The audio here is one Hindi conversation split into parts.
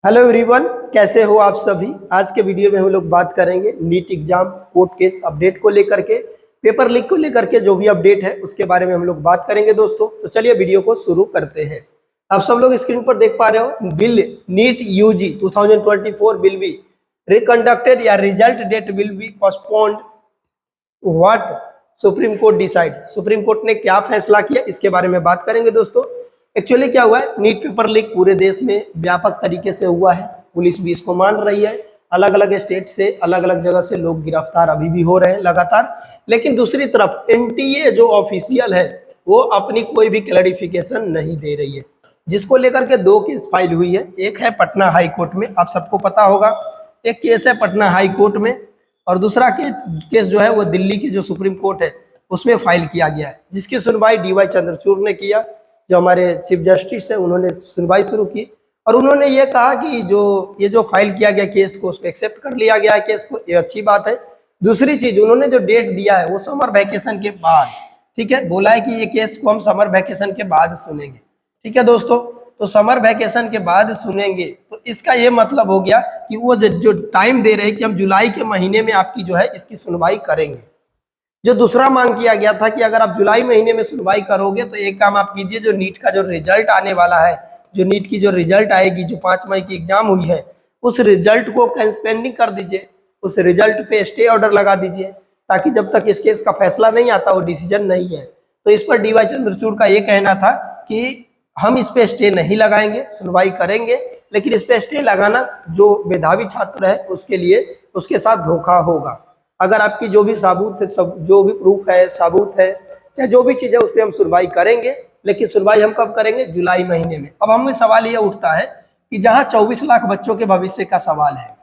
हेलो एवरीवन, कैसे हो आप सभी। आज के वीडियो में हम लोग बात करेंगे NEET exam court case update को लेकर के, पेपर लीक को लेकर के जो भी अपडेट है उसके बारे में हम लोग बात करेंगे दोस्तों। तो चलिए वीडियो को शुरू करते हैं। आप सब लोग स्क्रीन पर देख पा रहे हो, will NEET UG 2024 will be reconducted या result date will be postponed, what supreme court decide. Supreme court ने क्या फैसला किया इसके बारे में बात करेंगे दोस्तों। एक्चुअली क्या हुआ है, नीट पेपर लीक पूरे देश में व्यापक तरीके से हुआ है। पुलिस भी इसको मान रही है। अलग अलग स्टेट से, अलग अलग जगह से लोग गिरफ्तार अभी भी हो रहे हैं लगातार। लेकिन दूसरी तरफ एनटीए जो ऑफिशियल है वो अपनी कोई भी क्लैरिफिकेशन नहीं दे रही है, जिसको लेकर के दो केस फाइल हुई है। एक है पटना हाई कोर्ट में, आप सबको पता होगा, एक केस है पटना हाई कोर्ट में, और दूसरा केस जो है वो दिल्ली की जो सुप्रीम कोर्ट है उसमें फाइल किया गया है, जिसकी सुनवाई डीवाई चंद्रचूड़ ने किया। जो हमारे चीफ जस्टिस है उन्होंने सुनवाई शुरू की और उन्होंने ये कहा कि जो फाइल किया गया केस को उसको एक्सेप्ट कर लिया गया है केस को, ये अच्छी बात है। दूसरी चीज, उन्होंने जो डेट दिया है वो समर वैकेशन के बाद, ठीक है, बोला है कि ये केस को हम समर वैकेशन के बाद सुनेंगे। ठीक है दोस्तों, तो समर वैकेशन के बाद सुनेंगे तो इसका ये मतलब हो गया कि वो जो टाइम दे रहे हैं कि हम जुलाई के महीने में आपकी जो है इसकी सुनवाई करेंगे। जो दूसरा मांग किया गया था कि अगर आप जुलाई महीने में सुनवाई करोगे तो एक काम आप कीजिए, जो नीट का जो रिजल्ट आने वाला है, जो नीट की जो रिजल्ट आएगी, जो 5 मई की एग्जाम हुई है, उस रिजल्ट को पेंडिंग कर दीजिए, उस रिजल्ट पे स्टे ऑर्डर लगा दीजिए, ताकि जब तक इस केस का फैसला नहीं आता वो डिसीजन नहीं है। तो इस पर डीवाई चंद्रचूड़ का ये कहना था कि हम इस पे स्टे नहीं लगाएंगे, सुनवाई करेंगे, लेकिन इस पे स्टे लगाना जो मेधावी छात्र है उसके लिए उसके साथ धोखा होगा। अगर आपकी जो भी सबूत है, जो भी प्रूफ है, सबूत है, चाहे जो भी चीज़ है, उस पर हम सुनवाई करेंगे, लेकिन सुनवाई हम कब करेंगे? जुलाई महीने में। अब हमें सवाल ये उठता है कि जहां 24 लाख बच्चों के भविष्य का सवाल है,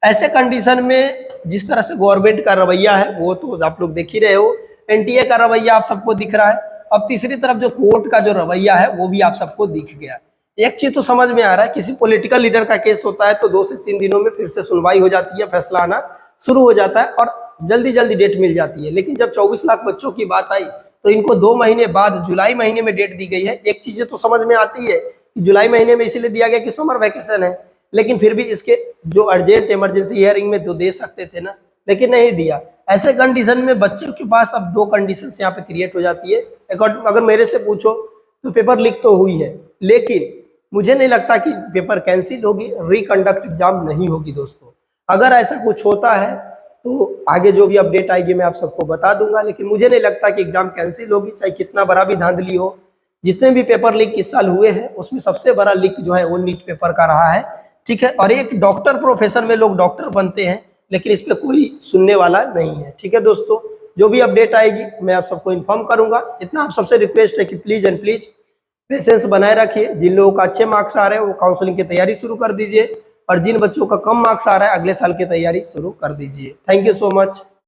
ऐसे कंडीशन में जिस तरह से गवर्नमेंट का रवैया है वो तो आप लोग देख ही रहे हो, एनटीए का रवैया आप सबको दिख रहा है। अब तीसरी तरफ जो कोर्ट का जो रवैया है वो भी आप सबको दिख गया। एक चीज तो समझ में आ रहा है, किसी पॉलिटिकल लीडर का केस होता है तो 2 से 3 दिनों में फिर से सुनवाई हो जाती है, फैसला आना शुरू हो जाता है और जल्दी जल्दी डेट मिल जाती है। लेकिन जब 24 लाख बच्चों की बात आई तो इनको 2 महीने बाद जुलाई महीने में डेट दी गई है। एक चीज तो समझ में आती है कि जुलाई महीने में इसीलिए दिया गया कि समर वैकेशन है, लेकिन फिर भी इसके जो अर्जेंट इमरजेंसी हियरिंग में तो दे सकते थे ना, लेकिन नहीं दिया। ऐसे कंडीशन में बच्चों के पास अब 2 कंडीशन यहाँ पे क्रिएट हो जाती है। अगर मेरे से पूछो तो पेपर लीक तो हुई है, लेकिन मुझे नहीं लगता कि पेपर कैंसिल होगी, रिकंडक्ट एग्जाम नहीं होगी दोस्तों। अगर ऐसा कुछ होता है तो आगे जो भी अपडेट आएगी मैं आप सबको बता दूंगा, लेकिन मुझे नहीं लगता कि एग्जाम कैंसिल होगी, चाहे कितना बड़ा भी धांधली हो। जितने भी पेपर लीक इस साल हुए हैं उसमें सबसे बड़ा लीक जो है वो नीट पेपर का रहा है। ठीक है, और एक डॉक्टर प्रोफेशन में लोग डॉक्टर बनते हैं, लेकिन इस पर कोई सुनने वाला नहीं है। ठीक है दोस्तों, जो भी अपडेट आएगी मैं आप सबको इन्फॉर्म करूंगा। इतना आप सबसे रिक्वेस्ट है कि प्लीज एंड प्लीज पेशेंस बनाए रखिए। जिन लोगों का अच्छे मार्क्स आ रहे हैं वो काउंसलिंग की तैयारी शुरू कर दीजिए, और जिन बच्चों का कम मार्क्स आ रहा है अगले साल की तैयारी शुरू कर दीजिए। Thank you so much.